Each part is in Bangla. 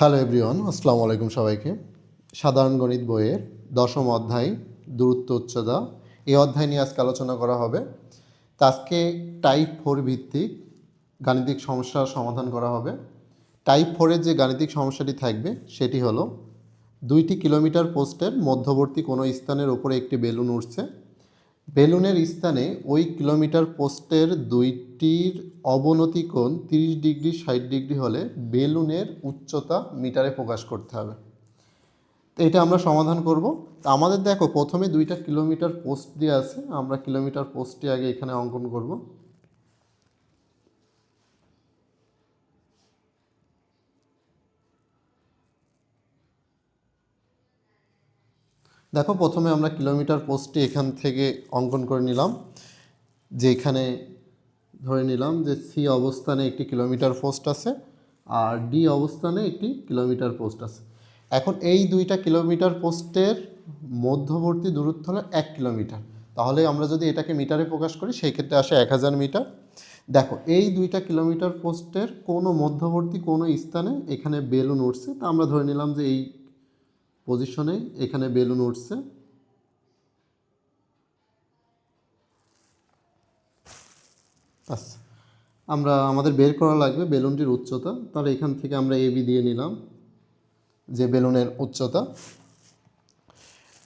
হ্যালো এভরিওয়ান, আসসালামু আলাইকুম সবাইকে। সাধারণ গণিত বইয়ের দশম অধ্যায় দূরত্ব উচ্চতা, এই অধ্যায় নিয়ে আজকে আলোচনা করা হবে। তা আজকে টাইপ 4 ভিত্তিক গাণিতিক সমস্যার সমাধান করা হবে। টাইপ 4-এর যে গাণিতিক সমস্যাটি থাকবে সেটি হলো 2টি কিলোমিটার পোস্টের মধ্যবর্তী কোনো স্থানের উপরে একটি বেলুন উঠছে। বেলুনের স্থানে ওই কিলোমিটার পোস্টের দুইটির অবনতি কোণ 30 ডিগ্রি 60 ডিগ্রি হলে বেলুনের উচ্চতা মিটারে প্রকাশ করতে হবে। তো এটা আমরা সমাধান করব। তো আমাদের দেখো প্রথমে 2টা কিলোমিটার পোস্ট দিয়ে আছে, আমরা কিলোমিটার পোস্টটি আগে এখানে অঙ্কন করব। দেখো প্রথমে আমরা কিলোমিটার পোস্টটি এখান থেকে অঙ্কন করে নিলাম, যে এখানে ধরে নিলাম যে সি অবস্থানে একটি কিলোমিটার পোস্ট আছে আর ডি অবস্থানে একটি কিলোমিটার পোস্ট আছে। এখন এই 2টা কিলোমিটার পোস্টের মধ্যবর্তী দূরত্ব হলো 1 কিলোমিটার। তাহলে আমরা যদি এটাকে মিটারে প্রকাশ করি সেই ক্ষেত্রে আসে 1000 মিটার। দেখো এই 2টা কিলোমিটার পোস্টের কোনো মধ্যবর্তী কোনো স্থানে এখানে বেলুন উঠছে, তা আমরা ধরে নিলাম যে এই পজিশনে এখানে বেলুন উঠছে। আচ্ছা, আমাদের বের করা লাগবে বেলুনটির উচ্চতা। তাহলে এখান থেকে আমরা এবি দিয়ে নিলাম যে বেলুনের উচ্চতা।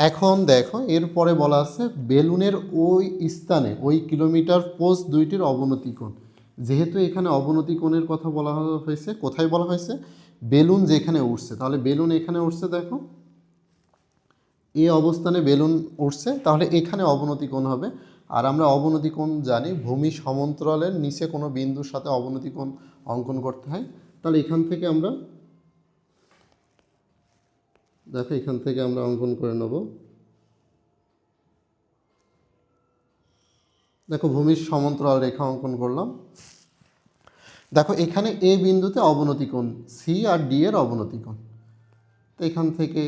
এখন দেখো এরপরে বলা আছে বেলুনের ওই স্থানে ওই কিলোমিটার পোস্ট দুইটির অবনতি কোণ। যেহেতু এখানে অবনতি কোণের কথা বলা হয়েছে, কোথায় বলা হয়েছে? বেলুন যেখানে উঠছে। তাহলে বেলুন এখানে উঠছে, দেখো এই অবস্থানে বেলুন উঠছে, তাহলে এখানে অবনতি কোণ হবে। আর আমরা অবনতি কোণ জানি ভূমি সমান্তরালের নিচে কোনো বিন্দুর সাথে অবনতি কোণ অঙ্কন করতে হয়। তাহলে এখান থেকে আমরা দেখো এখান থেকে আমরা অঙ্কন করে নেব। দেখো ভূমির সমান্তরাল রেখা অঙ্কন করলাম। দেখো এখানে এ বিন্দুতে অবনতি কোণ সি আর ডি এর অবনতি কোণ। তো এখান থেকে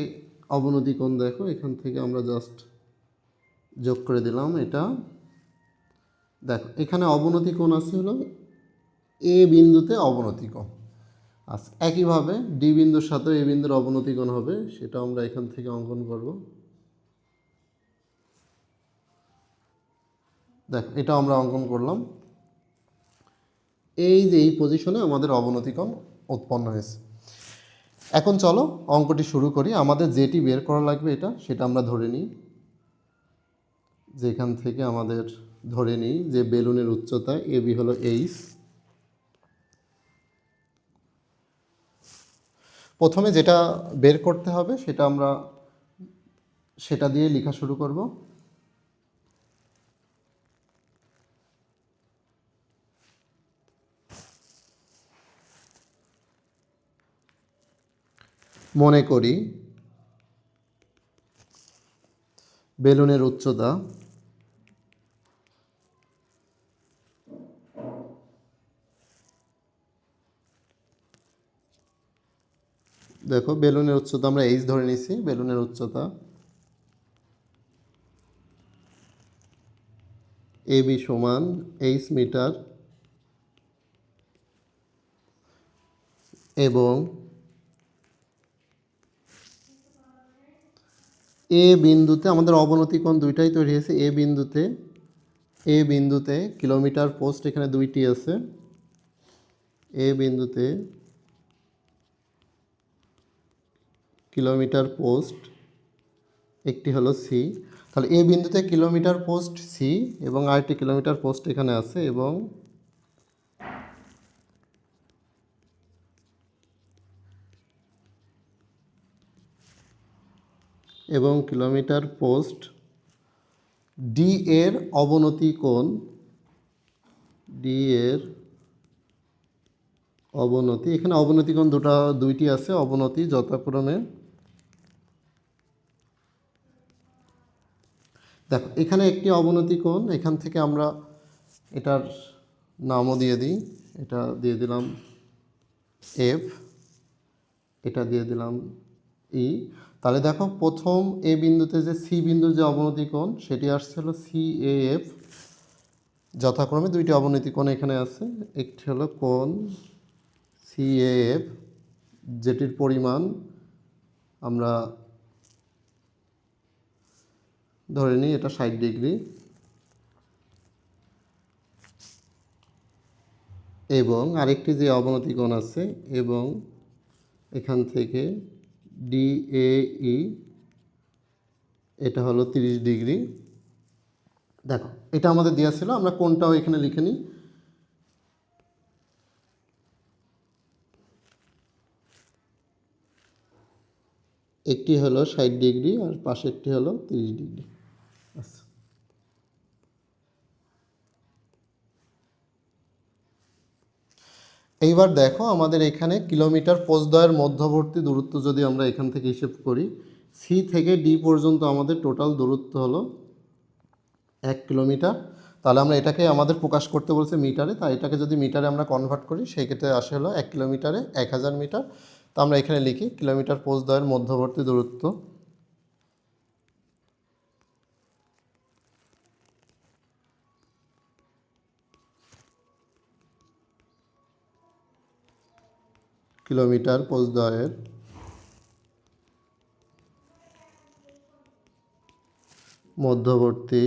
অবনতি কোণ দেখো এখান থেকে আমরা জাস্ট যোগ করে দিলাম এটা। দেখো এখানে অবনতি কোণ আছে হলো এ বিন্দুতে অবনতি কোণ। আচ্ছা, একইভাবে ডি বিন্দুর সাথে এ বিন্দুর অবনতি কোণ হবে, সেটা আমরা এখান থেকে অঙ্কন করব। দেখো এটা আমরা অঙ্কন করলাম। এই যে এই পজিশনে আমাদের অবনতি কোণ উৎপন্ন হয়েছে। এখন চলো অঙ্কটি শুরু করি। আমাদের যেটি বের করা লাগবে সেটা আমরা ধরে নিই। যেখান থেকে আমাদের ধরে নিই যে বেলুনের উচ্চতা এবি হলো এইচ। প্রথমে যেটা বের করতে হবে সেটা দিয়ে লেখা শুরু করব। মনে করি বেলুনের উচ্চতা দেখো বেলুনের উচ্চতা আমরা এইচ ধরে নিছি। বেলুনের উচ্চতা এবি সমান এইচ মিটার এবং এ বিন্দুতে আমাদের অবনতি কোণ দুইটাই তৈরি হয়েছে। এ বিন্দুতে কিলোমিটার পোস্ট এখানে দুইটি আছে। এ বিন্দুতে কিলোমিটার পোস্ট একটি হলো সি। তাহলে এ বিন্দুতে কিলোমিটার পোস্ট সি এবং আরেকটি কিলোমিটার পোস্ট এখানে আছে এবং কিলোমিটার পোস্ট ডি এর অবনতি কোণ এখানে অবনতি কোণ দুইটি আছে। অবনতি যথাক্রমে দেখো এখানে একটি অবনতি কোণ, এখান থেকে আমরা এটার নামও দিয়ে দিই। এটা দিয়ে দিলাম এফ, এটা দিয়ে দিলাম ই। তাহলে দেখো প্রথম এ বিন্দুতে যে সি বিন্দুর যে অবনতি কোণ সেটি আসছে হলো সি এ এফ। যথাক্রমে দুইটি অবনতি কোণ এখানে আছে। একটি হলো কোণ সি এ এফ যেটির পরিমাণ আমরা ধরে নিই এটা 60 ডিগ্রি, এবং আরেকটি যে অবনতি কোণ আছে এবং এখান থেকে DAE এটা হলো 30 ডিগ্রি। দেখো এটা আমাদের দেওয়া ছিল, আমরা কোণটাও এখানে লিখে নিই। একটি হলো 60 ডিগ্রি আর পাশেরটি হলো 30 ডিগ্রি। আচ্ছা, এইবার দেখো আমাদের এখানে কিলোমিটার পোস্টদ্বয়ের মধ্যবর্তী দূরত্ব যদি আমরা এখান থেকে হিসেব করি, সি থেকে ডি পর্যন্ত আমাদের টোটাল দূরত্ব হলো 1 কিলোমিটার। তাহলে আমরা এটাকে আমাদের প্রকাশ করতে বলছে মিটারে, তাই এটাকে যদি মিটারে আমরা কনভার্ট করি সেই ক্ষেত্রে আসে হলো 1 কিলোমিটারে 1000 মিটার। তো আমরা এখানে লিখি কিলোমিটার পোস্টদ্বয়ের মধ্যবর্তী দূরত্ব কিলোমিটার পোস্টদ্বয়ের মধ্যবর্তী,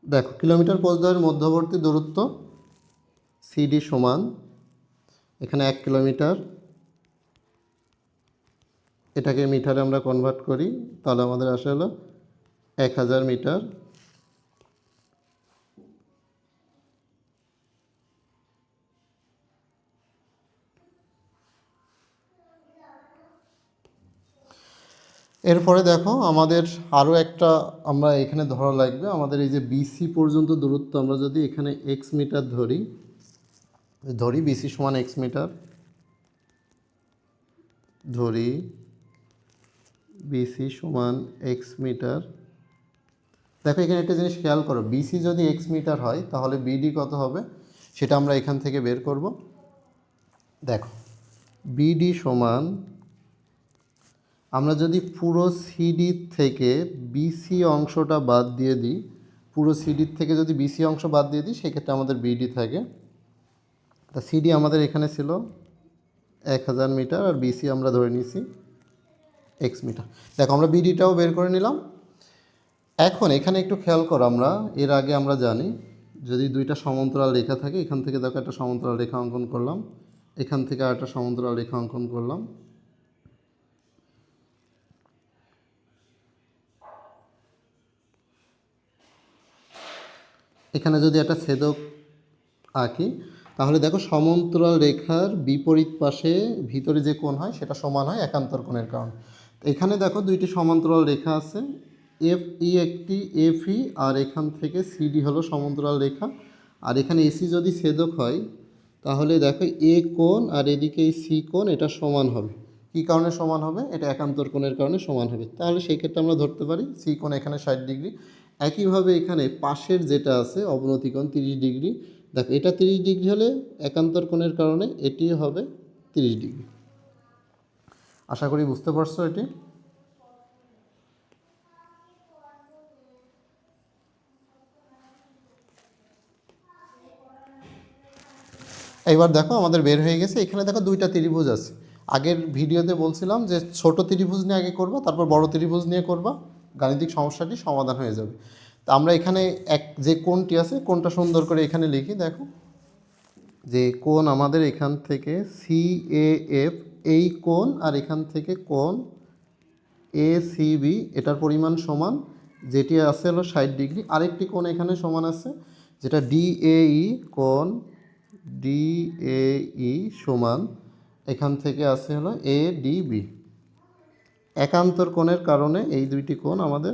দেখো কিলোমিটার পোস্টদ্বয়ের মধ্যবর্তী দূরত্ব সিডি সমান এখানে 1 কিলোমিটার, এটাকে মিটারে আমরা কনভার্ট করি তাহলে আমাদের আসে হলো 1000 মিটার। এরপরে দেখো আমাদের আরও একটা আমরা এখানে ধরা লাগবে, আমাদের এই যে বিসি পর্যন্ত দূরত্ব আমরা যদি এখানে এক্স মিটার ধরি বিসি সমান এক্স মিটার, ধরি বিসি সমান এক্স মিটার। দেখো এখানে একটা জিনিস খেয়াল করো, বিসি যদি এক্স মিটার হয় তাহলে বিডি কত হবে সেটা আমরা এখান থেকে বের করব। দেখো বিডি সমান, আমরা যদি পুরো সিডি থেকে বিসি অংশটা বাদ দিয়ে দিই, পুরো সিডির থেকে যদি বিসি অংশ বাদ দিয়ে দিই সেক্ষেত্রে আমাদের বিডি থাকে। তা সিডি আমাদের এখানে ছিল 1000 মিটার আর বিসি আমরা ধরে নিয়েছি এক্স মিটার। দেখো আমরা বিডিটাও বের করে নিলাম। এখন এখানে একটু খেয়াল করো, আমরা এর আগে আমরা জানি যদি দুইটা সমান্তরাল রেখা থাকে, এখান থেকে দেখো একটা সমান্তরাল রেখা অঙ্কন করলাম, এখান থেকে আর একটা সমান্তরাল রেখা অঙ্কন করলাম, এখানে যদি একটা ছেদক আঁকি তাহলে দেখো সমান্তরাল রেখার বিপরীত পাশে ভিতরে যে কোণ হয় সেটা সমান হয় একান্তর কোণের কারণে। এখানে দেখো দুইটি সমান্তরাল রেখা আছে, এফ ই একটি এফ ই, আর এখান থেকে সিডি হলো সমান্তরাল রেখা, আর এখানে এসি যদি ছেদক হয় তাহলে দেখো এ কোণ আর এদিকে এই সি কোণ এটা সমান হবে। কী কারণে সমান হবে? এটা একান্তর কোণের কারণে সমান হবে। তাহলে সেই ক্ষেত্রে আমরা ধরতে পারি সি কোণ এখানে 60 ডিগ্রি। একইভাবে এখানে পাশের যেটা আছে অবনতি কোণ 30 ডিগ্রি, দেখো এটা 30 ডিগ্রি হলে একান্তর কোণের কারণে এটি হবে 30 ডিগ্রি। আশা করি বুঝতে পারছো এটি। এবার দেখো আমাদের বের হয়ে গেছে। এখানে দেখো দুইটা ত্রিভুজ আছে। আগের ভিডিওতে বলছিলাম যে ছোট ত্রিভুজ নিয়ে আগে করবা, তারপর বড় ত্রিভুজ নিয়ে করবা, গাণিতিক সমস্যাটি সমাধান হয়ে যাবে। তো আমরা এখানে যে কোণটি আছে কোণটা সুন্দর করে এখানে লিখি। দেখো যে কোণ আমাদের এখান থেকে CAF এই কোণ আর এখান থেকে কোণ ACB এটার পরিমাণ সমান, যেটি আছে হলো 60 ডিগ্রি। আরেকটি কোণ এখানে সমান আছে যেটা DAE, কোণ DAE সমান এখান থেকে আছে হলো ADB। একান্তর কোণের কারণে এই দুইটি কোণ আমাদের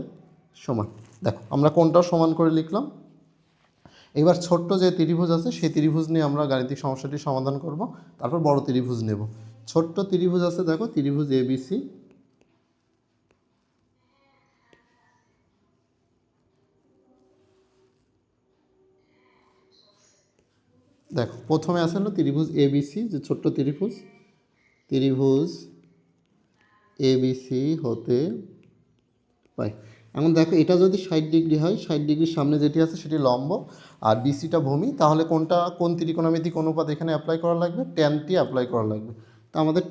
সমান। দেখো আমরা কোণটাও সমান করে লিখলাম। এবার ছোট্ট যে ত্রিভুজ আছে সেই ত্রিভুজ নিয়ে আমরা গাণিতিক সমস্যাটি সমাধান করব, তারপর বড় ত্রিভুজ নেব। ছোট্ট ত্রিভুজ আছে দেখো ত্রিভুজ ABC, দেখো প্রথমে আছে হলো ত্রিভুজ ABC, যে ছোট্ট ত্রিভুজ, ত্রিভুজ ABC হতে পাই। এখন দেখো এটা যদি 60 ডিগ্রি হয়, 60 ডিগ্রির সামনে যেটি আছে সেটি লম্ব আর বিসিটা ভূমি, তাহলে কোন ত্রিকোণমিতিক অনুপাত এখানে অ্যাপ্লাই করা লাগবে? ট্যানটি অ্যাপ্লাই করা লাগবে। তো আমাদের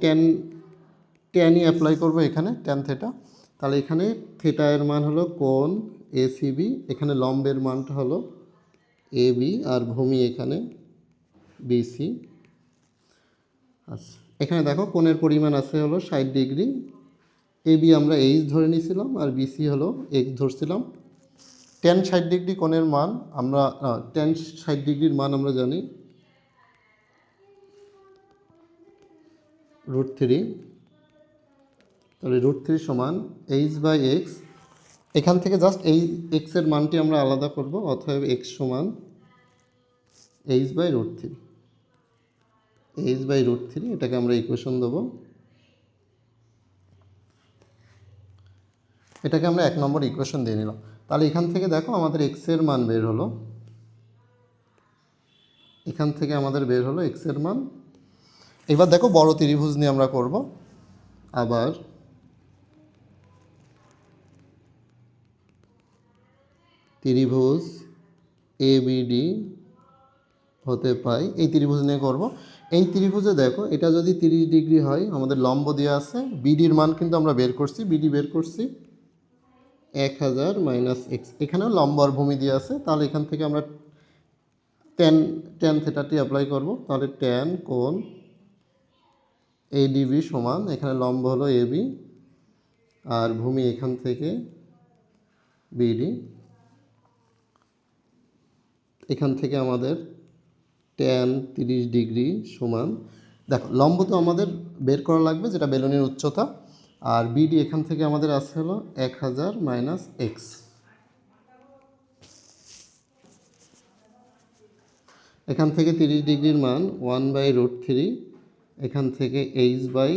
ট্যানই অ্যাপ্লাই করব এখানে, ট্যান থেটা। তাহলে এখানে থেটা এর মান হলো কোণ এসিবি, এখানে লম্বের মানটা হলো এবি, আর ভূমি এখানে বিসি। আচ্ছা, এখানে দেখো কোণের পরিমাণ আছে হলো 60 ডিগ্রি। এবি আমরা এইচ ধরে নিয়েছিলাম আর বিসি হলো এক্স ধরছিলাম। ট্যান 60 ডিগ্রি কোণের মান আমরা ট্যান 60 ডিগ্রির মান আমরা জানি √3। তাহলে √3 সমান এইচ বাই এক্স। এখান থেকে জাস্ট এই এক্সের মানটি আমরা আলাদা করব, অতএব এক্স সমান এইচ বাই √3। এইচ বাই √3, এটাকে আমরা ইকুয়েশন দেবো। এটাকে আমরা 1 নম্বর ইকুয়েশন দিয়ে নিলাম। তাহলে এখান থেকে দেখো আমাদের এক্সের মান বের হলো, এখান থেকে আমাদের বের হলো এক্সের মান। এবার দেখো বড় ত্রিভুজ নিয়ে আমরা করব। আবার ত্রিভুজ এবিডি হতে পাই, এই ত্রিভুজ নিয়ে করব। এই ত্রিভুজে দেখো এটা যদি 30 ডিগ্রি হয়, আমাদের লম্ব দেওয়া আছে, বিডির মান কিন্তু আমরা বের করছি, বিডি বের করছি 1000 মাইনাস এক্স। এখানেও লম্ব আর ভূমি দেওয়া আছে, তাহলে এখান থেকে আমরা ট্যান থেটাটি অ্যাপ্লাই করব। তাহলে ট্যান কোণ এডিবি সমান, এখানে লম্ব হলো এবি আর ভূমি এখান থেকে বিডি। এখান থেকে আমাদের ট্যান 30 ডিগ্রি সমান, দেখো লম্ব তো আমাদের বের করা লাগবে যেটা বেলুনের উচ্চতা, আর বিডি এখান থেকে আমাদের আসছে হলো 1000 মাইনাস এক্স। এখান থেকে 30 ডিগ্রির মান 1/√3, এখান থেকে এইচ বাই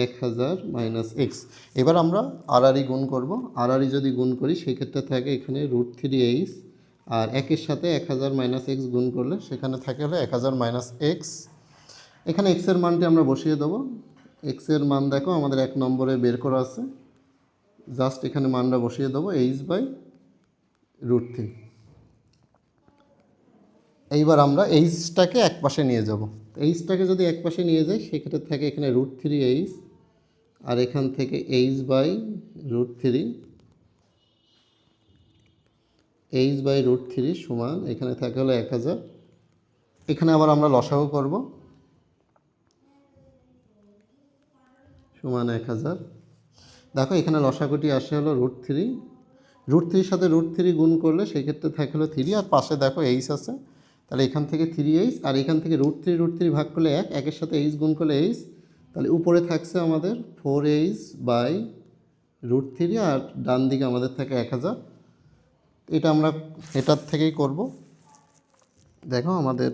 1000 মাইনাস এক্স। এবার আমরা আরআরই গুণ করব। আরআরই যদি গুণ করি সেক্ষেত্রে থাকে এখানে √3h, আর একের সাথে 1000 মাইনাস এক্স গুণ করলে সেখানে থাকে হলো 1000 মাইনাস এক্স। এখানে এক্সের মানটি আমরা বসিয়ে দেবো। এক্সের মান দেখো আমাদের 1 নম্বরে বের করা আছে, জাস্ট এখানে মানটা বসিয়ে দেবো h/√3। এইবার আমরা এইচটাকে এক পাশে নিয়ে যাব। এইচটাকে যদি এক পাশে নিয়ে যাই সেক্ষেত্রে থাকে এখানে √3h, আর এখান থেকে h/√3, h/√3 সমান এখানে থাকে হলো 1000। এখানে আবার আমরা লসাগু করব, সমান 1000। দেখো এখানে লসাগুটি আসে হলো √3, √3 সাথে √3 গুণ করলে সেই ক্ষেত্রে থাকে হলো 3, আর পাশে দেখো এইচ আছে, তাহলে এখান থেকে 3h, আর এখান থেকে √3 ভাগ করলে 1, একের সাথে এইচ গুণ করলে এইচ, তাহলে উপরে থাকছে আমাদের 4h/√3, আর ডান দিকে আমাদের থাকে 1000। এটা আমরা এটার থেকেই করব। দেখো আমাদের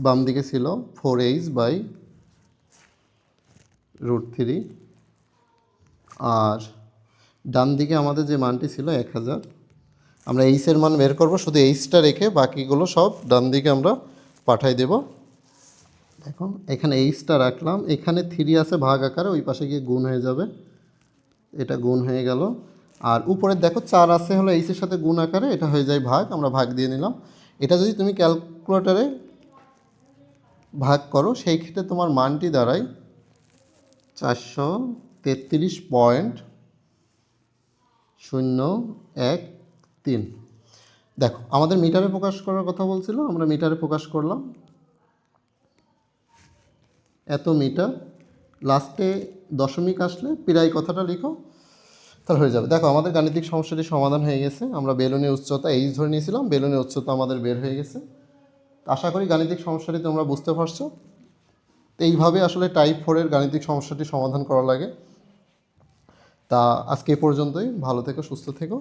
বাম দিকে ছিল 4h/√3, আর ডান দিকে আমাদের যে মানটি ছিল 1000। আমরা এইচের মান বের করব, শুধু এইচটা রেখে বাকিগুলো সব ডান দিকে আমরা পাঠাই দেব। দেখো এখানে এইচটা রাখলাম, এখানে 3 আছে ভাগ আকারে, ওই পাশে গিয়ে গুণ হয়ে যাবে, এটা গুণ হয়ে গেল। আর উপরে দেখো 4 আছে হলো এইচের সাথে গুণ আকারে, এটা হয়ে যায় ভাগ, আমরা ভাগ দিয়ে নিলাম। এটা যদি তুমি ক্যালকুলেটরে ভাগ করো সেই ক্ষেত্রে তোমার মানটি দাঁড়ায় 433.013। দেখো আমাদের মিটারে প্রকাশ করার কথা বলছিল, আমরা মিটারে প্রকাশ করলাম, এত মিটার। লাস্টে দশমিক আসলে প্রায় কথাটা লিখো, তাহলে হয়ে যাবে। দেখো আমাদের গাণিতিক সমস্যাটি সমাধান হয়ে গেছে। আমরা বেলুনের উচ্চতা এইচ ধরে নিয়েছিলাম, বেলুনের উচ্চতা আমাদের বের হয়ে গেছে। আশা করি গাণিতিক সমস্যাটি তোমরা বুঝতে পারছো। এইভাবে আসলে টাইপ 4-এর গাণিতিক সমস্যাটি সমাধান করা লাগে। তা আজকে এই পর্যন্তই। ভালো থেকো, সুস্থ থেকো।